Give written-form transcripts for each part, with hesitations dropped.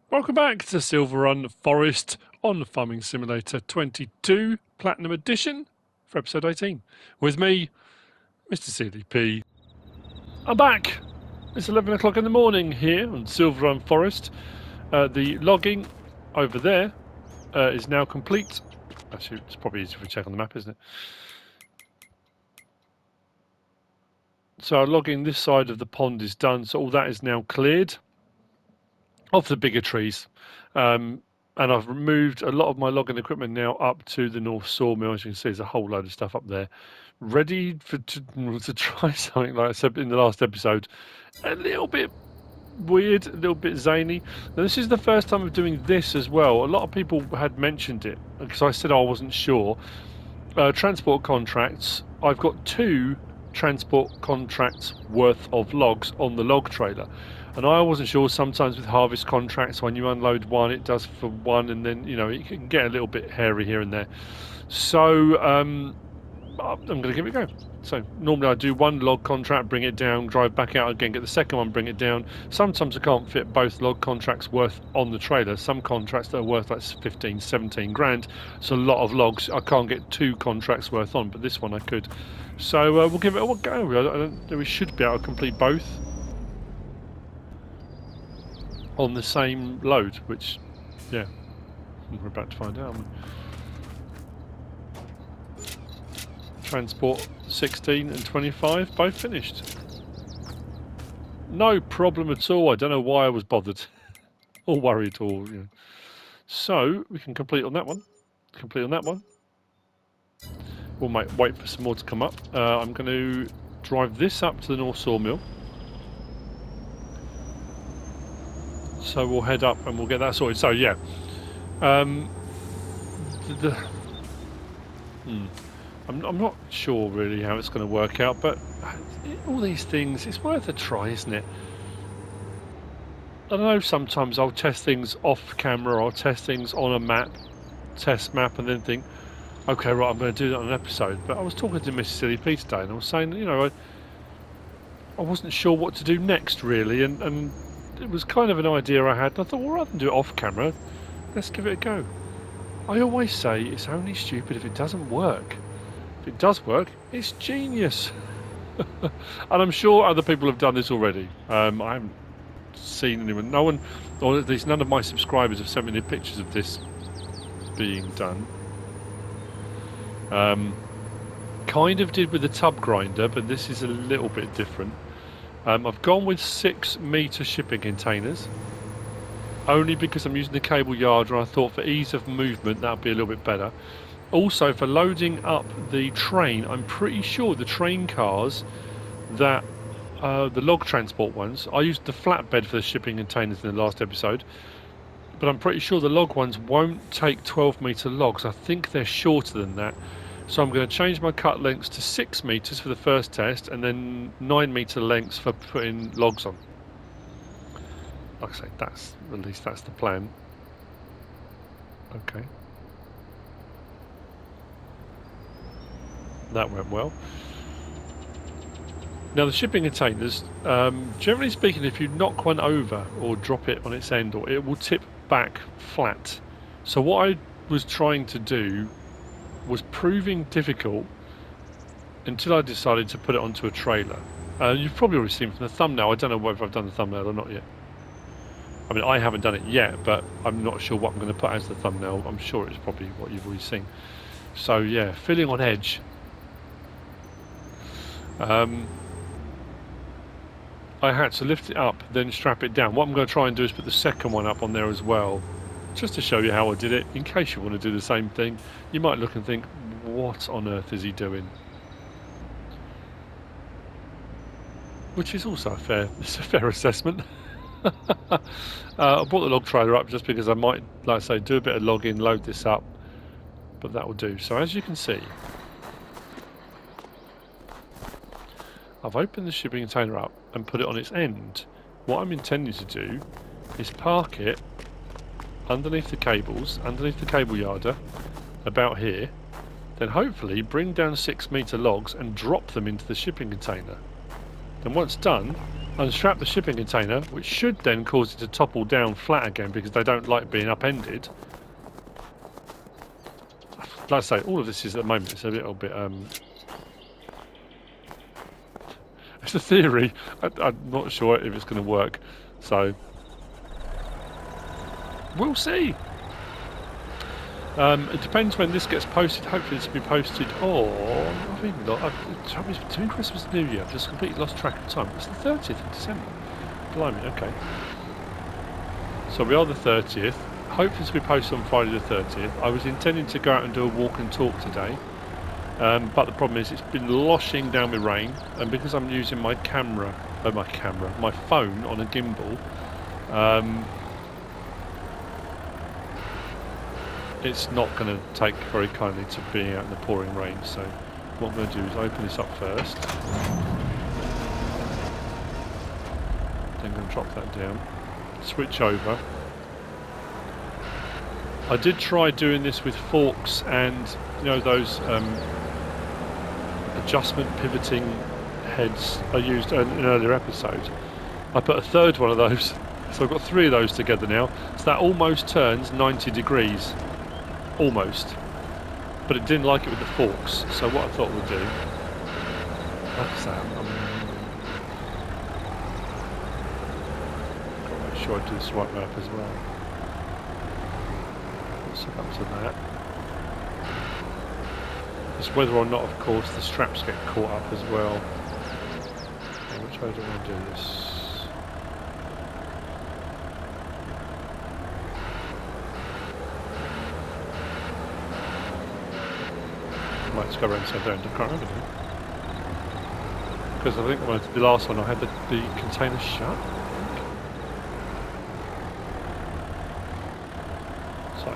Welcome back to Silverrun Forest on Farming Simulator 22 Platinum Edition for episode 18. With me, MrSealyp. I'm back. It's 11 o'clock in the morning here on Silverrun Forest. The logging over there is now complete. Actually, it's probably easier if we check on the map, isn't it? So logging this side of the pond is done, so all that is now cleared of the bigger trees. And I've removed a lot of my logging equipment now up to the North Sawmill. As you can see, there's a whole load of stuff up there, ready to try something like I said in the last episode. A little bit weird, a little bit zany. Now, this is the first time of doing this as well. A lot of people had mentioned it because I said I wasn't sure. Transport contracts. I've got 2 transport contracts worth of logs on the log trailer. And I wasn't sure, sometimes with harvest contracts, when you unload one, it does for one, and then, you know, it can get a little bit hairy here and there. So I'm going to give it a go. So normally I do 1 log contract, bring it down, drive back out again, get the second one, bring it down. Sometimes I can't fit both log contracts worth on the trailer. Some contracts that are worth like 15, 17 grand. It's a lot of logs. I can't get 2 contracts worth on, but this one I could. So we'll give it a go. We should be able to complete both on the same load, which, yeah, we're about to find out. Transport 16 and 25, both finished. No problem at all. I don't know why I was bothered or worried at all. You know. So we can complete on that one. Complete on that one. We'll wait for some more to come up. I'm going to drive this up to the North Sawmill. So we'll head up and we'll get that sorted. So yeah, I'm not sure really how it's going to work out, but all these things, it's worth a try, isn't it? I don't know, sometimes I'll test things off camera, I'll test things on a test map, and then think, okay, right, I'm going to do that on an episode. But I was talking to MrSealyp today, and I was saying, you know, I wasn't sure what to do next, really, and it was kind of an idea I had, and I thought, well, rather than do it off camera, let's give it a go. I always say it's only stupid if it doesn't work. If it does work, it's genius. And I'm sure other people have done this already. I haven't seen anyone, no one, or at least none of my subscribers have sent me any pictures of this being done. Kind of did with the tub grinder, but this is a little bit different. I've gone with 6 metre shipping containers, only because I'm using the cable yard, and I thought for ease of movement that would be a little bit better. Also, for loading up the train, I'm pretty sure the train cars, that the log transport ones, I used the flatbed for the shipping containers in the last episode, but I'm pretty sure the log ones won't take 12 metre logs. I think they're shorter than that. So I'm going to change my cut lengths to 6 metres for the first test, and then 9 metre lengths for putting logs on. Like I say, at least that's the plan. Okay. That went well. Now the shipping containers, generally speaking, if you knock one over or drop it on its end, or it will tip back flat. So what I was trying to do was proving difficult until I decided to put it onto a trailer. You've probably already seen from the thumbnail. I don't know whether I've done the thumbnail or not yet. I mean, I haven't done it yet, but I'm not sure what I'm going to put as the thumbnail. I'm sure it's probably what you've already seen. So yeah, filling on edge. I had to lift it up, then strap it down. What I'm going to try and do is put the second one up on there as well, just to show you how I did it, in case you want to do the same thing. You might look and think, what on earth is he doing? Which is also it's a fair assessment. I brought the log trailer up just because I might, like I say, do a bit of logging, load this up, but that will do. So as you can see, I've opened the shipping container up and put it on its end. What I'm intending to do is park it underneath the cables, underneath the cable yarder, about here, then hopefully bring down 6 metre logs and drop them into the shipping container. Then once done, unstrap the shipping container, which should then cause it to topple down flat again because they don't like being upended. Like I say, all of this is at the moment, it's a little bit... it's a theory. I'm not sure if it's going to work. So, we'll see. It depends when this gets posted. Hopefully this will be posted on... I've even got... between Christmas and New Year, I've just completely lost track of time. It's the 30th of December. Blimey, okay. So we are the 30th. Hopefully this will be posted on Friday the 30th. I was intending to go out and do a walk and talk today. But the problem is it's been loshing down with rain. And because I'm using my phone on a gimbal... it's not going to take very kindly to being out in the pouring rain, so what I'm going to do is open this up first, then I'm going to drop that down, switch over. I did try doing this with forks and, you know, those adjustment pivoting heads I used in an earlier episode. I put a third one of those, so I've got 3 of those together now, so that almost turns 90 degrees. Almost, but it didn't like it with the forks. So what I thought we'd do, like I say, got to make sure I do this right way up as well. So up to that. It's whether or not, of course, the straps get caught up as well. Okay, which way do I want to do this? Let's go around and say don't. I can't remember now. Because I think when the last one I had the container shut. So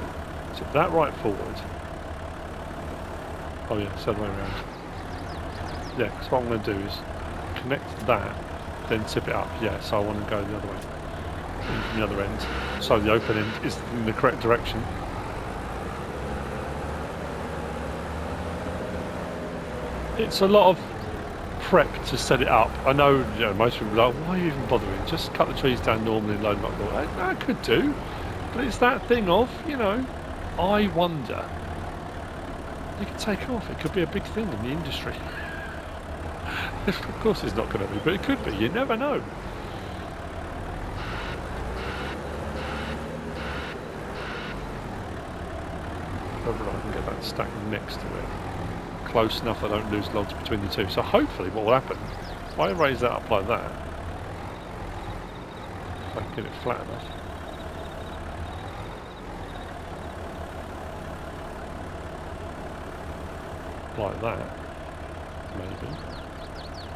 tip that right forward. Oh yeah, it's the other way around. Yeah, because what I'm going to do is connect that, then tip it up. Yeah, so I want to go the other way. In from the other end. So the open end is in the correct direction. It's a lot of prep to set it up. I know, you know, most people are like, why are you even bothering? Just cut the trees down normally and load them up. I could do, but it's that thing of, you know, I wonder. You could take off. It could be a big thing in the industry. Of course it's not going to be, but it could be. You never know. Whether I can get that stack next to it. Close enough I don't lose logs between the two. So hopefully what will happen, if I raise that up like that, if I can get it flat enough, like that, maybe.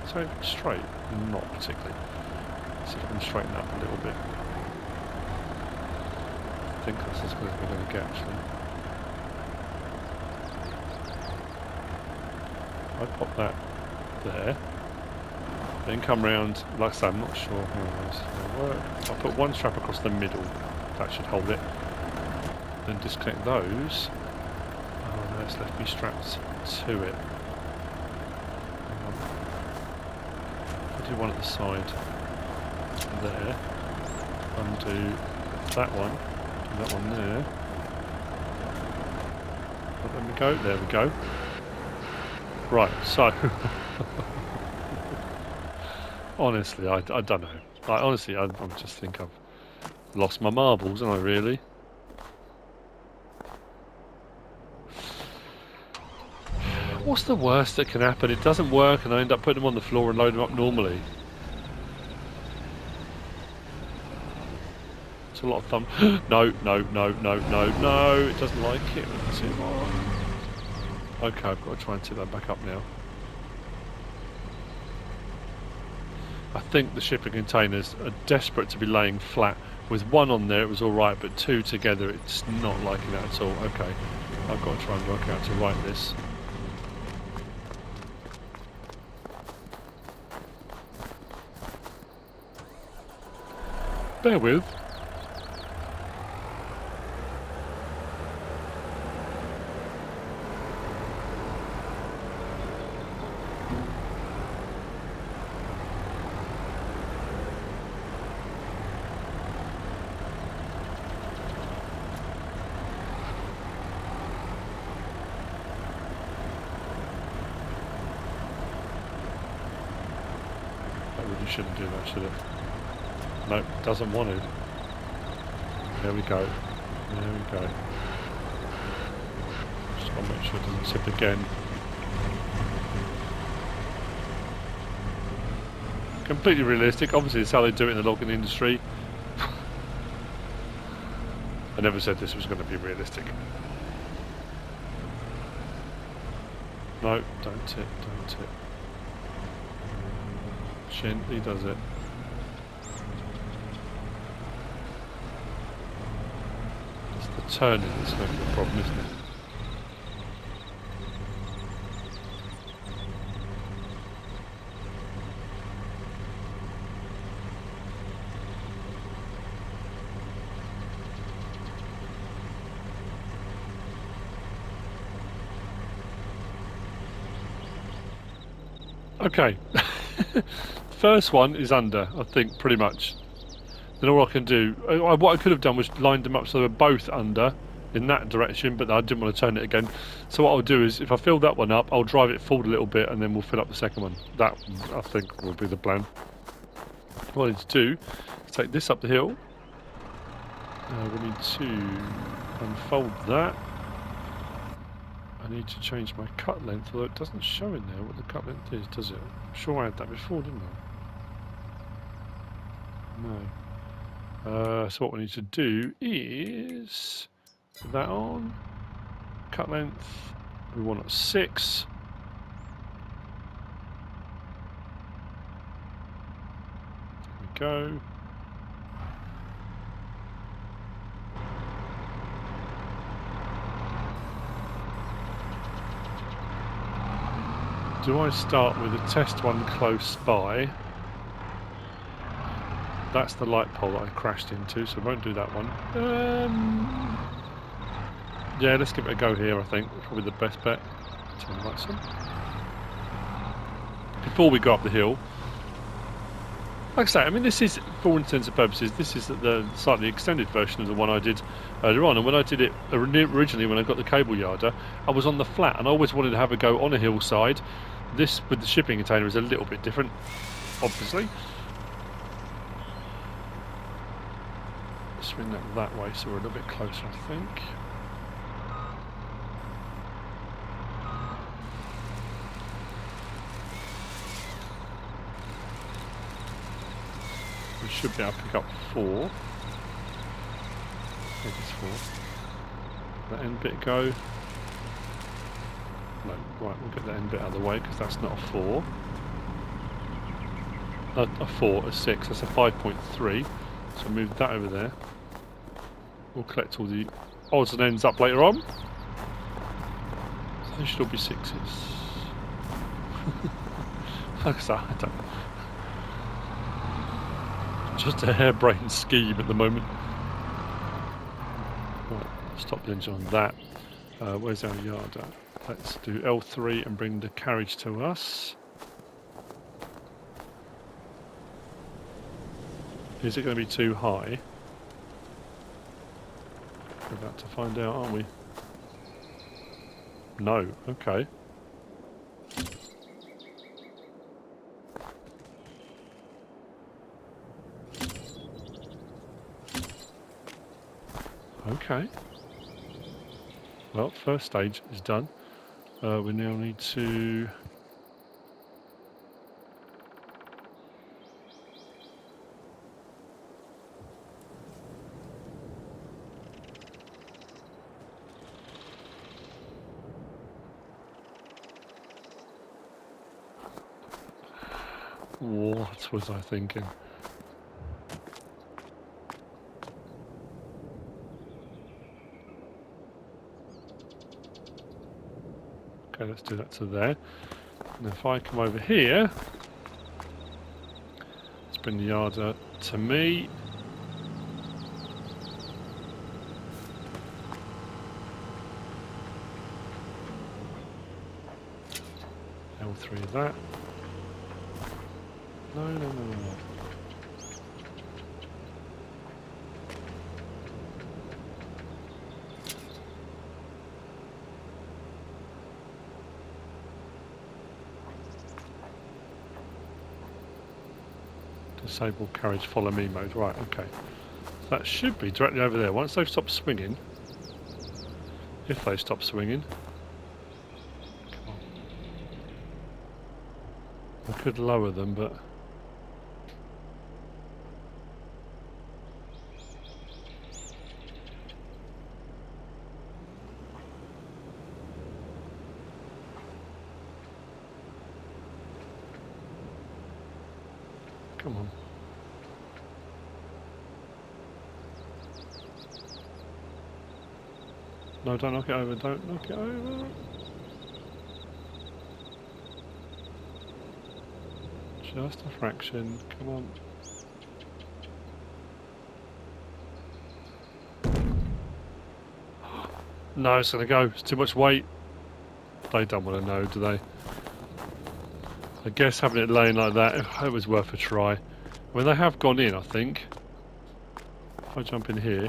So straight, not particularly. Let's see if I can straighten that up a little bit. I think that's as good as we're going to get actually. I pop that there, then come round, like I say, I'm not sure how this will work. I'll put one strap across the middle, that should hold it, then disconnect those. Oh no, it's left me strapped to it. I'll do one at the side, there, undo that one, do that one there. Let me go, there we go. Right, so honestly, I don't know. Like, honestly, I just think I've lost my marbles, haven't I, really? What's the worst that can happen? It doesn't work and I end up putting them on the floor and load them up normally. It's a lot of thumb. No, no, no, no, no, no. It doesn't like it. Let's see. Okay, I've got to try and tip that back up now. I think the shipping containers are desperate to be laying flat. With one on there it was alright, but 2 together it's not liking that at all. Okay, I've got to try and work out to right this. Bear with. really shouldn't do that, should it? No, doesn't want to. There we go. There we go. Just got to make sure it doesn't tip again. Completely realistic. Obviously, it's how they do it in the logging industry. I never said this was going to be realistic. No, don't tip, don't tip. Gently does it. It's the turning that's going to be the problem, isn't it? Okay, first one is under, I think, pretty much. Then all I can do, what I could have done was lined them up so they were both under in that direction, but I didn't want to turn it again. So what I'll do is, if I fill that one up, I'll drive it forward a little bit and then we'll fill up the second one. That, I think, will be the plan. What I need to do is take this up the hill. We need to unfold that. I need to change my cut length, although it doesn't show in there what the cut length is, does it? I'm sure I had that before, didn't I? No. So what we need to do is put that on. Cut length, we want at 6. There we go. Do I start with a test one close by? That's the light pole that I crashed into, so I won't do that one. Yeah, let's give it a go here, I think. Probably the best bet. Turn the lights on. Before we go up the hill. Like I say, I mean, this is, for all intents and purposes, this is the slightly extended version of the one I did earlier on. And when I did it originally, when I got the cable yarder, I was on the flat, and I always wanted to have a go on a hillside. This, with the shipping container, is a little bit different, obviously. Swing that way, so we're a little bit closer, I think. We should be able to pick up 4. I think it's 4. That end bit go. No, right, we'll get that end bit out of the way because that's not a 4. A 4, a 6, that's a 5.3. So move that over there. We'll collect all the odds and ends up later on. So they should all be 6s. Like I said, I don't. Just a harebrained scheme at the moment. Right, stop the engine on that. Where's our yard at? Let's do L3 and bring the carriage to us. Is it going to be too high? We're about to find out, aren't we? No, okay. Okay. Well, first stage is done. We now need to... What was I thinking? Okay, let's do that to there. And if I come over here, let's bring the yarder to me. L3 of that. No. Disable carriage follow me mode. Right, okay. That should be directly over there. Once they've stopped swinging, if they stop swinging, come on. I could lower them, but come on. No, don't knock it over, don't knock it over. Just a fraction, come on. No, it's gonna go, it's too much weight. They don't want to know, do they? I guess having it laying like that, it was worth a try. Well, they have gone in, I think. If I jump in here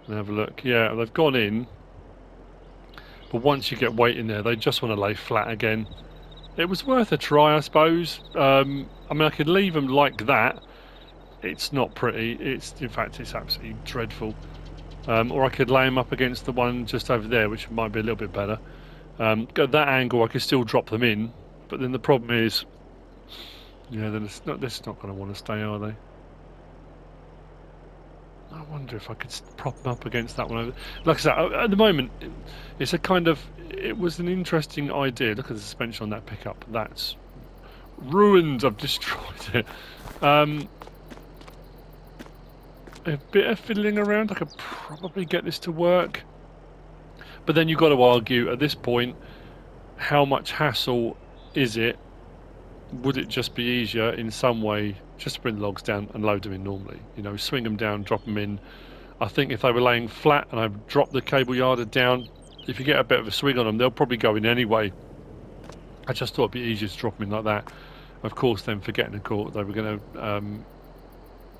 and have a look. Yeah, they've gone in. But once you get weight in there, they just want to lay flat again. It was worth a try, I suppose. I mean, I could leave them like that. It's not pretty. In fact, it's absolutely dreadful. Or I could lay them up against the one just over there, which might be a little bit better. At that angle, I could still drop them in. But then the problem is, yeah, then it's not going to want to stay, are they? I wonder if I could prop them up against that one. Like I said, at the moment, it's a kind of... It was an interesting idea. Look at the suspension on that pickup. That's ruined. I've destroyed it. A bit of fiddling around. I could probably get this to work. But then you've got to argue, at this point, how much hassle is it? Would it just be easier in some way just to bring the logs down and load them in normally? You know, swing them down, drop them in. I think if they were laying flat and I dropped the cable yarder down, if you get a bit of a swing on them, they'll probably go in anyway. I just thought it'd be easier to drop them in like that. Of course, then forgetting the court, they were going to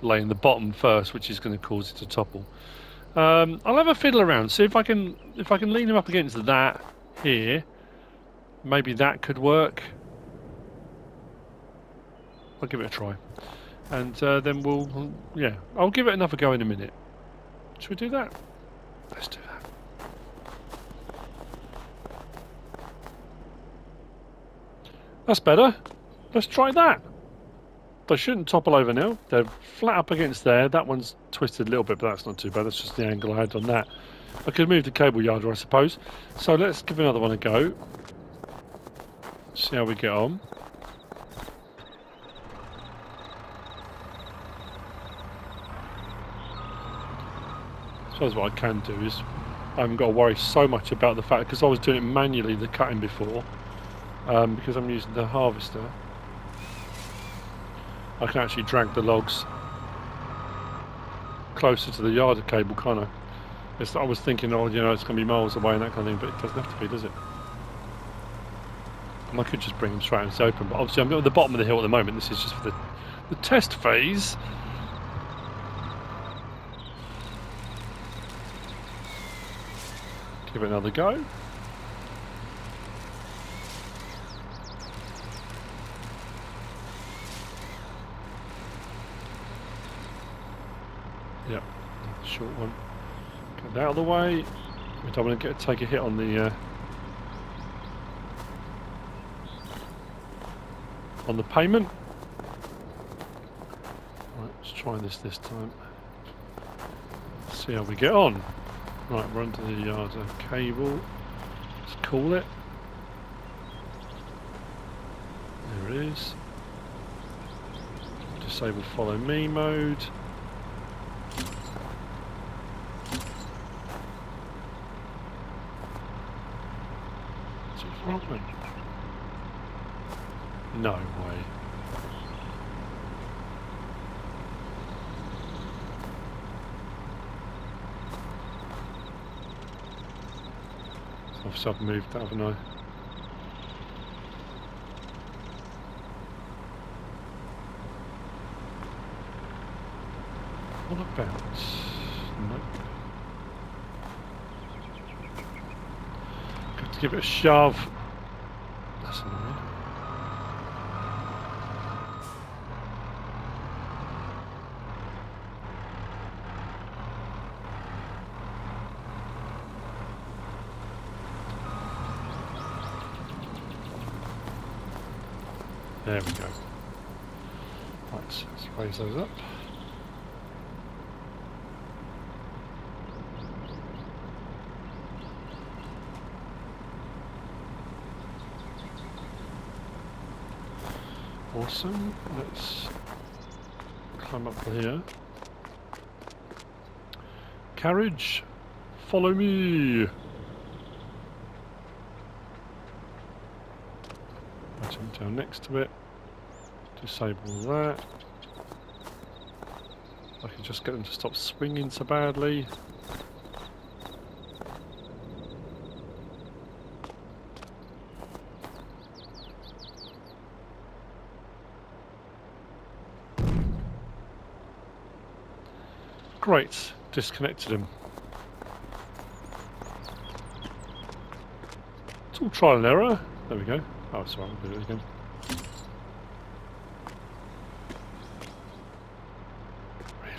lay in the bottom first, which is going to cause it to topple. I'll have a fiddle around, see if I can lean them up against that here. Maybe that could work. I'll give it a try, and then we'll, yeah, I'll give it another go in a minute. Should we do that? Let's do that. That's better. Let's try that. They shouldn't topple over now. They're flat up against there. That one's twisted a little bit, but that's not too bad. That's just the angle I had on that. I could move the cable yarder, I suppose. So let's give another one a go. See how we get on. I suppose what I can do is I haven't got to worry so much about the fact, because I was doing it manually, the cutting before, because I'm using the harvester. I can actually drag the logs closer to the yarder cable, can't I? I was thinking, oh, you know, it's going to be miles away and that kind of thing, but it doesn't have to be, does it? And I could just bring them straight and it's open, but obviously I'm at the bottom of the hill at the moment. This is just for the test phase. Give it another go. Yep, short one. Get that out of the way. We don't want to take a hit on the payment. Right, let's try this time. See how we get on. Right, we're under the yarder cable. Let's call it. There it is. Disable follow me mode. No way. So I've moved that, haven't I? What about? Nope. Got to give it a shove. That's annoying. There we go. Right, let's raise those up. Awesome. Let's climb up here. Carriage, follow me. I'll jump down next to it. Disable that. I can just get them to stop swinging so badly. Great, disconnected him. It's all trial and error. There we go. Oh, sorry, I'll do it again. Really?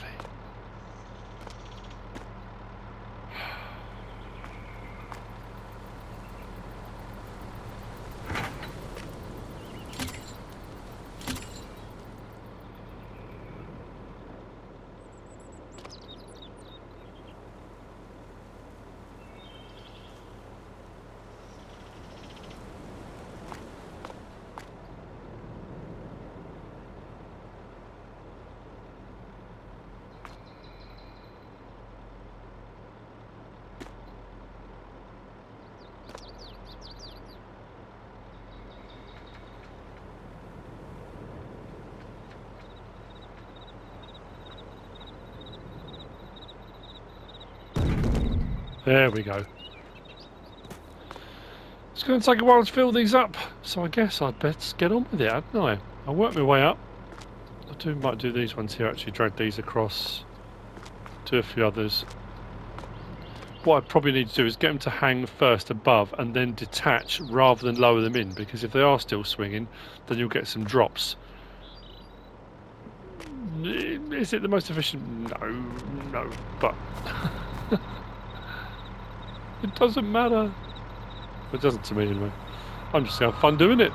There we go. It's going to take a while to fill these up, so I guess I'd best get on with it, hadn't I? I'll work my way up. Might do these ones here, actually drag these across, do a few others. What I probably need to do is get them to hang first above and then detach rather than lower them in, because if they are still swinging, then you'll get some drops. Is it the most efficient? No, but it doesn't matter. It doesn't to me anyway. I'm just having fun doing it.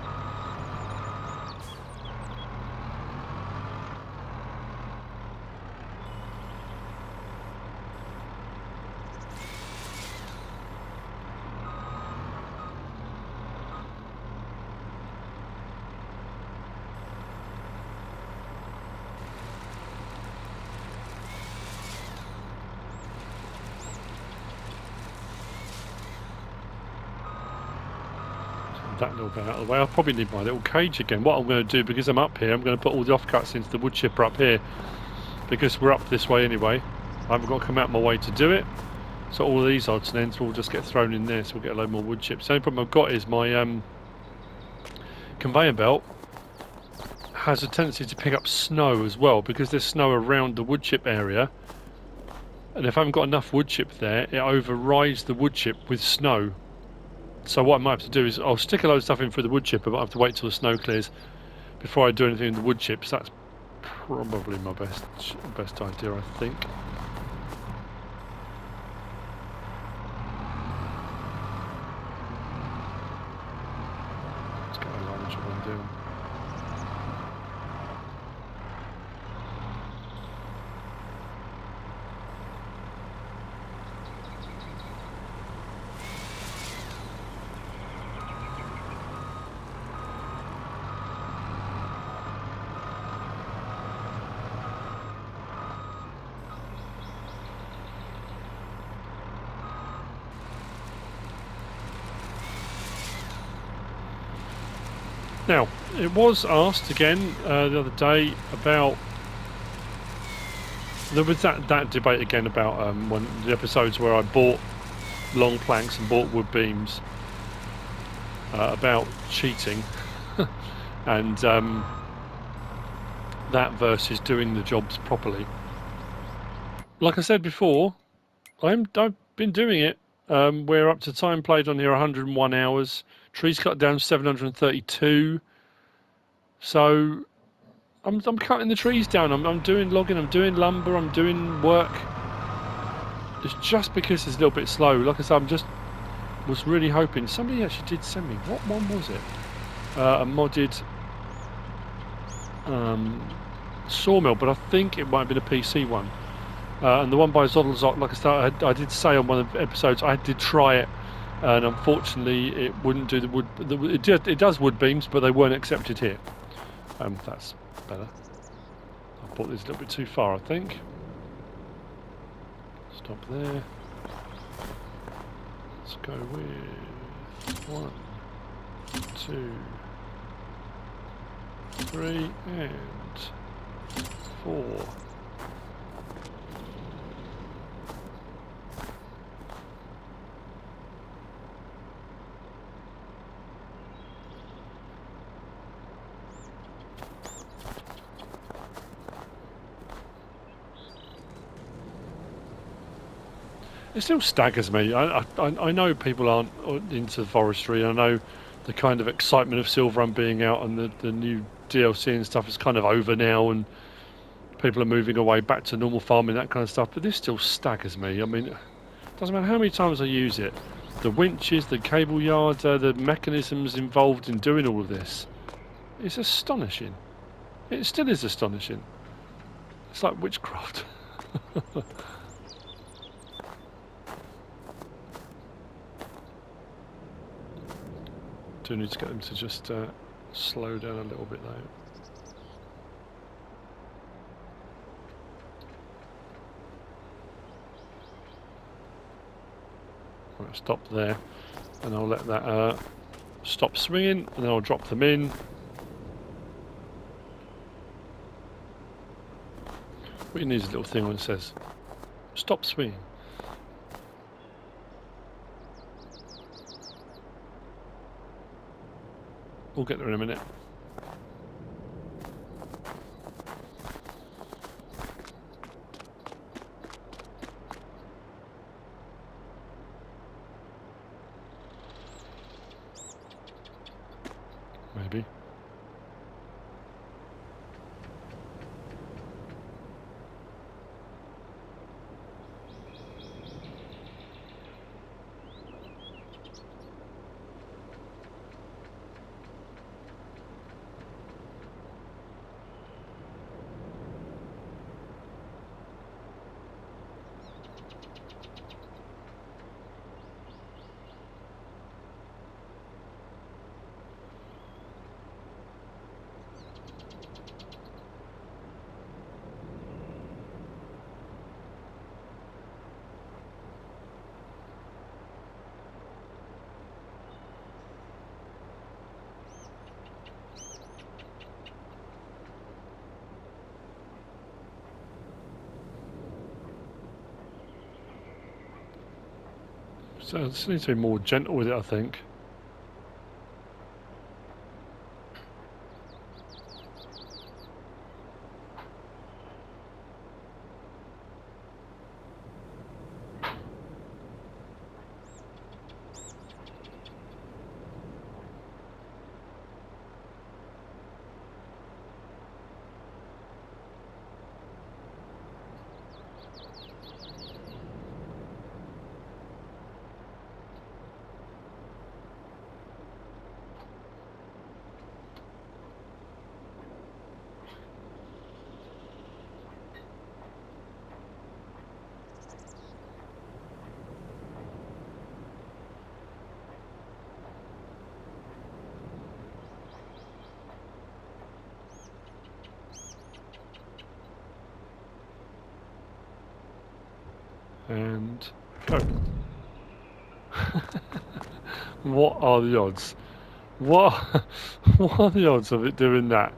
That little bit out of the way. I'll probably need my little cage again. What I'm going to do, because I'm up here, I'm going to put all the offcuts into the wood chipper up here, because we're up this way anyway. I haven't got to come out my way to do it, so all of these odds and ends will just get thrown in there, so we'll get a load more wood chips. The only problem I've got is my conveyor belt has a tendency to pick up snow as well, because there's snow around the wood chip area, and if I haven't got enough wood chip there, it overrides the wood chip with snow. So what I might have to do is I'll stick a load of stuff in for the wood chipper, but I have to wait till the snow clears before I do anything in the wood chips. That's probably my best idea, I think. Let's get a large one down. Now, it was asked again the other day about, there was that debate again about when the episodes where I bought long planks and bought wood beams, about cheating and that versus doing the jobs properly. Like I said before, I've been doing it. We're up to time played on here 101 hours. Trees cut down 732. So I'm cutting the trees down. I'm doing logging. I'm doing lumber. I'm doing work. It's just because it's a little bit slow. Like I said, was really hoping somebody actually did send me. What one was it? A modded sawmill, but I think it might have been a PC one. And the one by Zodlzot, like I did say on one of the episodes, I did try it, and unfortunately it wouldn't do the wood. It does wood beams, but they weren't accepted here. That's better. I brought this a little bit too far, I think. Stop there. Let's go with 1, 2, 3, and 4. It still staggers me. I know people aren't into forestry. I know the kind of excitement of Silverrun being out and the new DLC and stuff is kind of over now, and people are moving away back to normal farming, that kind of stuff. But this still staggers me. I mean, it doesn't matter how many times I use it. The winches, the cable yards, the mechanisms involved in doing all of this. It's astonishing. It still is astonishing. It's like witchcraft. Do need to get them to just slow down a little bit though. Right, stop there, and I'll let that stop swinging, and then I'll drop them in. What you need is a little thing that says stop swinging. We'll get there in a minute. Maybe. So I just need to be more gentle with it, I think. And go. What are the odds? What are the odds of it doing that?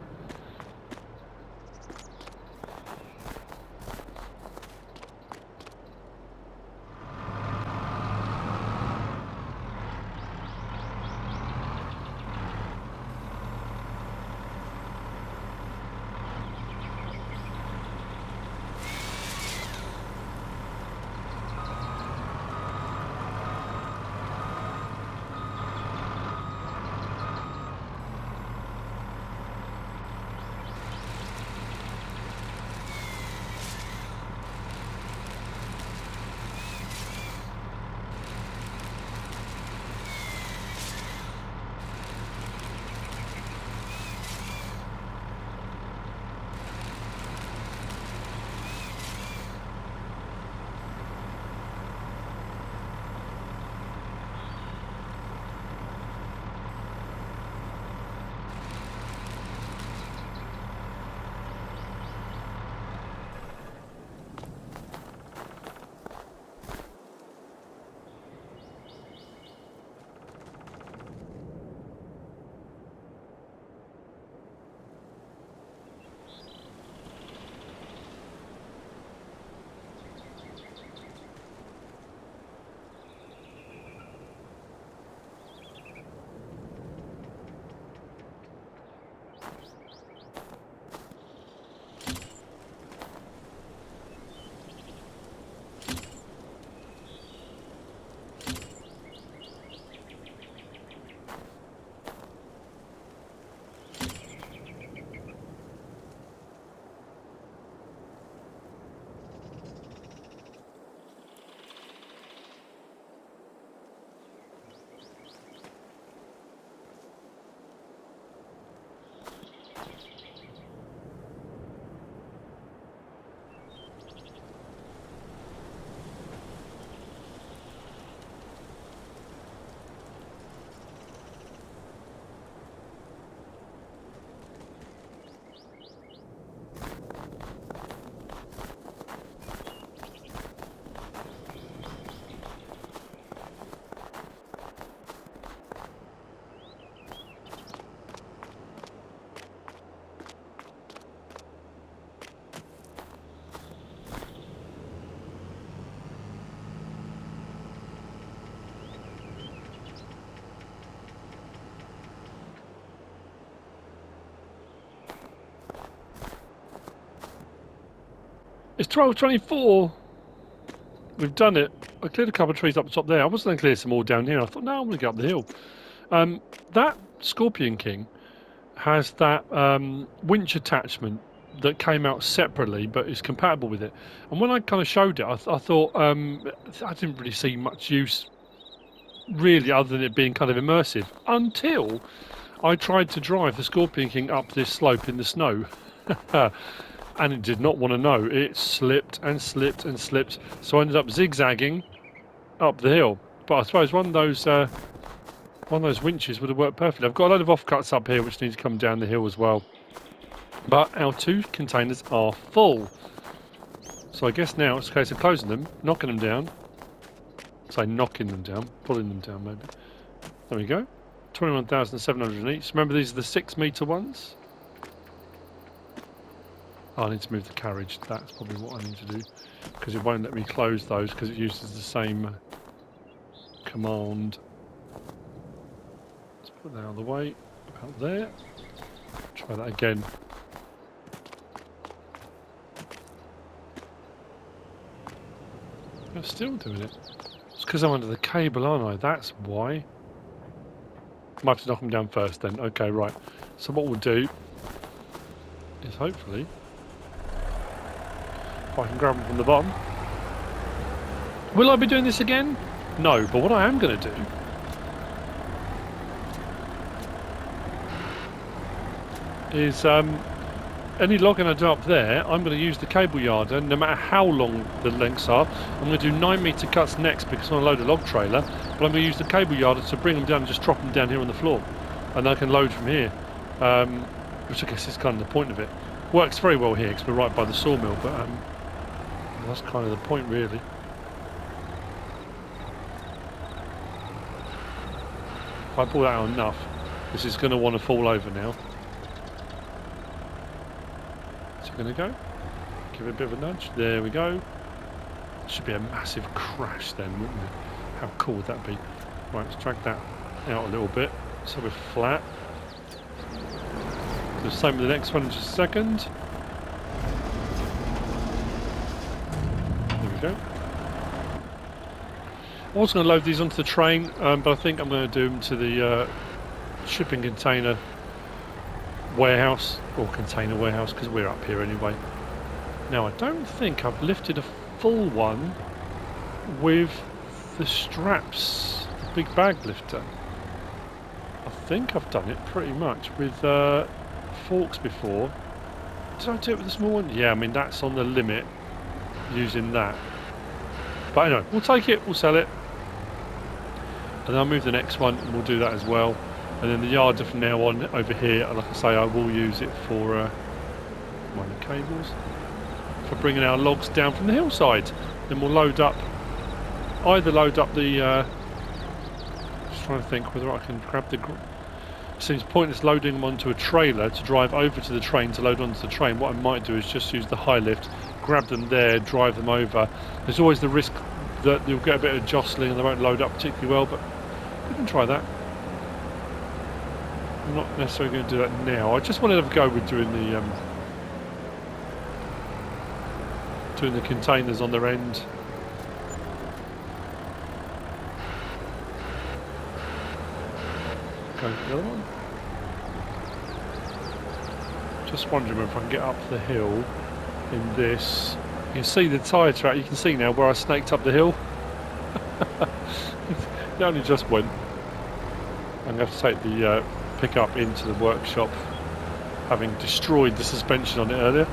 It's 12:24. We've done it. I cleared a couple of trees up the top there. I was going to clear some more down here. I thought, no, I'm going to get up the hill. That Scorpion King has that winch attachment that came out separately, but is compatible with it. And when I kind of showed it, I thought I didn't really see much use, really, other than it being kind of immersive, until I tried to drive the Scorpion King up this slope in the snow. And it did not want to know. It slipped and slipped and slipped, so I ended up zigzagging up the hill. But I suppose one of those winches would have worked perfectly. I've got a load of offcuts up here which need to come down the hill as well. But our 2 containers are full. So I guess now it's a case of closing them, knocking them down. Say knocking them down, pulling them down maybe. There we go. 21,700 each. Remember, these are the 6-metre ones. Oh, I need to move the carriage. That's probably what I need to do, because it won't let me close those because it uses the same command. Let's put that out of the way. About there. Try that again. I'm still doing it. It's because I'm under the cable, aren't I? That's why. Might have to knock them down first then. Okay, right. So what we'll do is hopefully, if I can grab them from the bottom. Will I be doing this again? No, but what I am going to do is any logging I do up there, I'm going to use the cable yarder, no matter how long the lengths are. I'm going to do 9-metre cuts next because I'm going to load a log trailer, but I'm going to use the cable yarder to bring them down and just drop them down here on the floor. And I can load from here, which I guess is kind of the point of it. Works very well here because we're right by the sawmill, but that's kind of the point really. If I pull that out enough, this is going to want to fall over now. Going to go, give it a bit of a nudge. There we go. Should be a massive crash then, wouldn't it? How cool would that be? Right, let's drag that out a little bit so we're flat. Do the same with the next one in just a second. There we go. I was going to load these onto the train, but I think I'm going to do them to the shipping container warehouse, or container warehouse, because we're up here anyway. Now I don't think I've lifted a full one with the straps, the big bag lifter. I think I've done it pretty much with forks before. Did I do it with the small one? Yeah, I mean that's on the limit using that. But anyway, we'll take it, we'll sell it, and then I'll move the next one and we'll do that as well. And then the yarder from now on over here, like I say, I will use it for one of the cables, for bringing our logs down from the hillside. Then we'll load up, either load up the, just trying to think whether I can grab the, it seems pointless loading them onto a trailer to drive over to the train to load onto the train. What I might do is just use the high lift, grab them there, drive them over. There's always the risk that you'll get a bit of jostling and they won't load up particularly well, but we can try that. I'm not necessarily going to do that now. I just wanted to have a go with doing the containers on their end. Go to the other one. Just wondering if I can get up the hill in this. You can see the tyre track. You can see now where I snaked up the hill. It only just went. I'm going to have to take the pickup into the workshop, having destroyed the suspension on it earlier.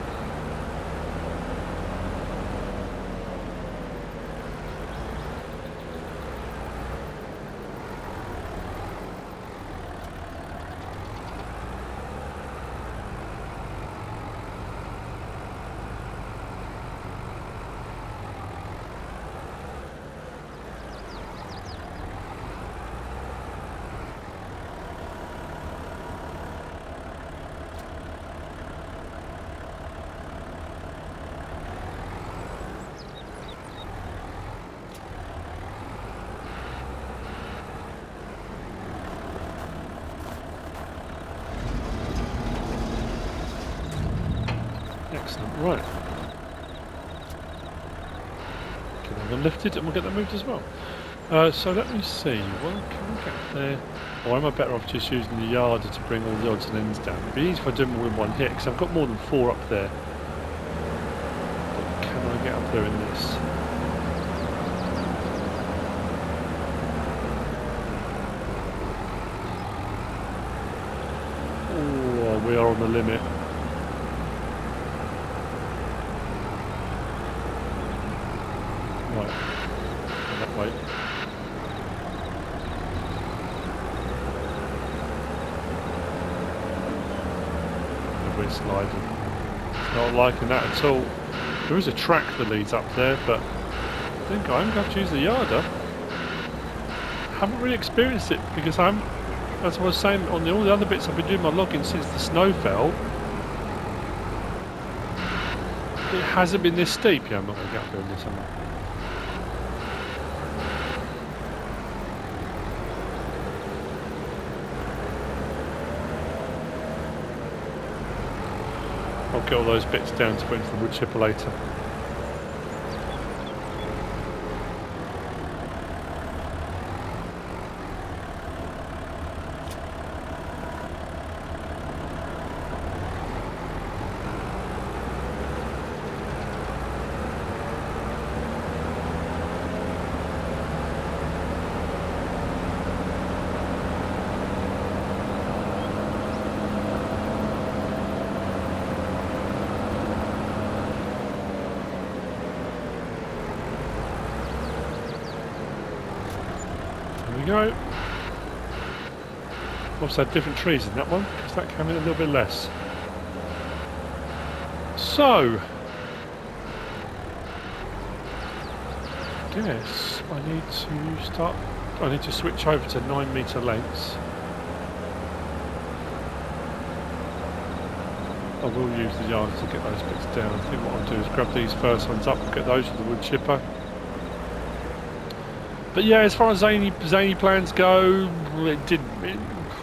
Excellent, right. get that one lifted and we'll get that moved as well. So let me see, well, can we get there? Or am I better off just using the yarder to bring all the odds and ends down? It'd be easy if I do them all in one hit, because I've got more than 4 up there. But can I get up there in this? Oh, we are on the limit. Right, go that way. We're sliding. Not liking that at all. There is a track that leads up there, but I think I'm going to have to use the yarder. I haven't really experienced it because I'm, as I was saying, on all the other bits I've been doing my logging since the snow fell. It hasn't been this steep. Yeah, I'm not going to get up here in this, am I? I'll get all those bits down to put into the wood chipper later. Go. Also had different trees in that one because that came in a little bit less. So, I guess I need to switch over to 9-metre lengths. I will use the yard to get those bits down. I think what I'll do is grab these first ones up and get those with the wood chipper. But yeah, as far as zany plans go, it didn't.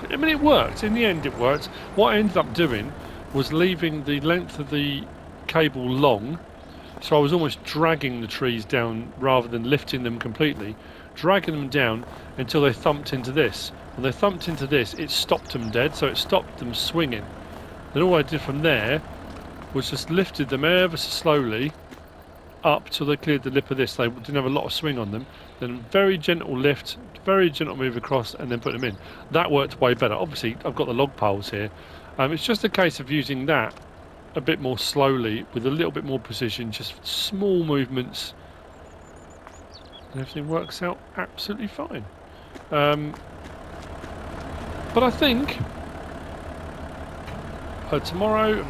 I mean, it worked. In the end, it worked. What I ended up doing was leaving the length of the cable long, so I was almost dragging the trees down rather than lifting them completely, dragging them down until they thumped into this. When they thumped into this, it stopped them dead, so it stopped them swinging. Then all I did from there was just lifted them ever so slowly up till they cleared the lip of this. They didn't have a lot of swing on them. Then very gentle lift, very gentle move across, and then put them in. That worked way better. Obviously, I've got the log piles here. It's just a case of using that a bit more slowly with a little bit more precision, just small movements, and everything works out absolutely fine. But I think tomorrow,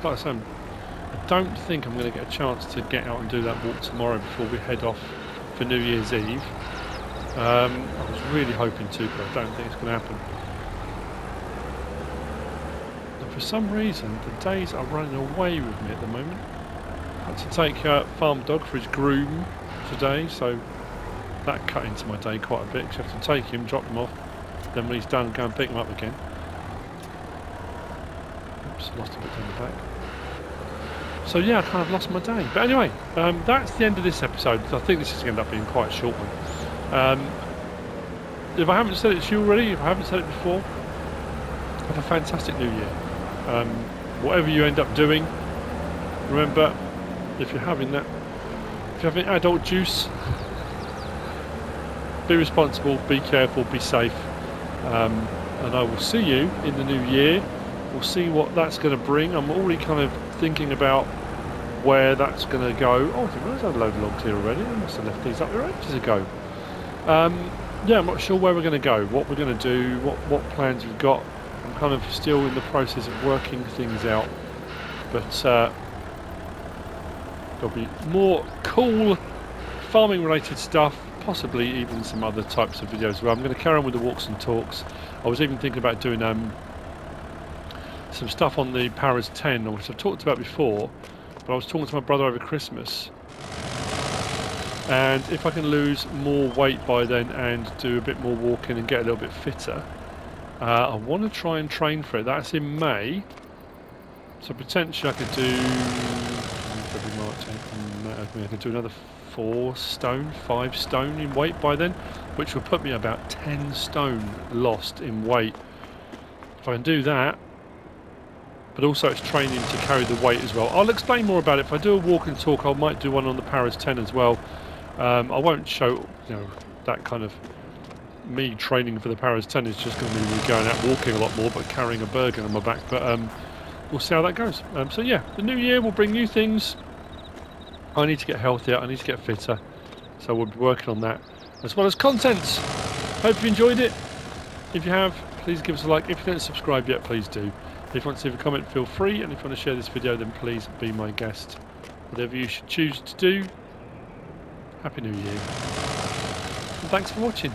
like I said, I don't think I'm going to get a chance to get out and do that walk tomorrow before we head off for New Year's Eve. I was really hoping to, but I don't think it's going to happen. And for some reason, the days are running away with me at the moment. I had to take Farm Dog for his groom today, so that cut into my day quite a bit, because I have to take him, drop him off, then when he's done, go and pick him up again. Oops, lost a bit down the back. So yeah, I kind of lost my day. But anyway, that's the end of this episode. I think this is going to end up being quite a short one. If I haven't said it to you already, if I haven't said it before, have a fantastic new year. Whatever you end up doing, remember, if you're having adult juice, be responsible, be careful, be safe. And I will see you in the new year. We'll see what that's going to bring. I'm already kind of thinking about where that's going to go. Oh, I didn't realise I had a load of logs here already. I must have left these up there ages ago. Yeah, I'm not sure where we're going to go, what we're going to do, what plans we've got. I'm kind of still in the process of working things out. But there'll be more cool farming related stuff, possibly even some other types of videos as well. I'm going to carry on with the walks and talks. I was even thinking about doing some stuff on the Paras 10, which I've talked about before, but I was talking to my brother over Christmas, and if I can lose more weight by then and do a bit more walking and get a little bit fitter, I want to try and train for it. That's in May, so potentially I could do already marked I can do another 4 stone, 5 stone in weight by then, which will put me about 10 stone lost in weight. If I can do that, but also it's training to carry the weight as well. I'll explain more about it. If I do a walk and talk, I might do one on the Paris 10 as well. I won't show, that kind of me training for the Paris 10 is just going to be me going out walking a lot more, but carrying a burden on my back. But we'll see how that goes. So yeah, the new year will bring new things. I need to get healthier. I need to get fitter. So we'll be working on that, as well as contents. Hope you enjoyed it. If you have, please give us a like. If you don't subscribe yet, please do. If you want to leave a comment, feel free. And if you want to share this video, then please be my guest. Whatever you should choose to do. Happy New Year. And thanks for watching.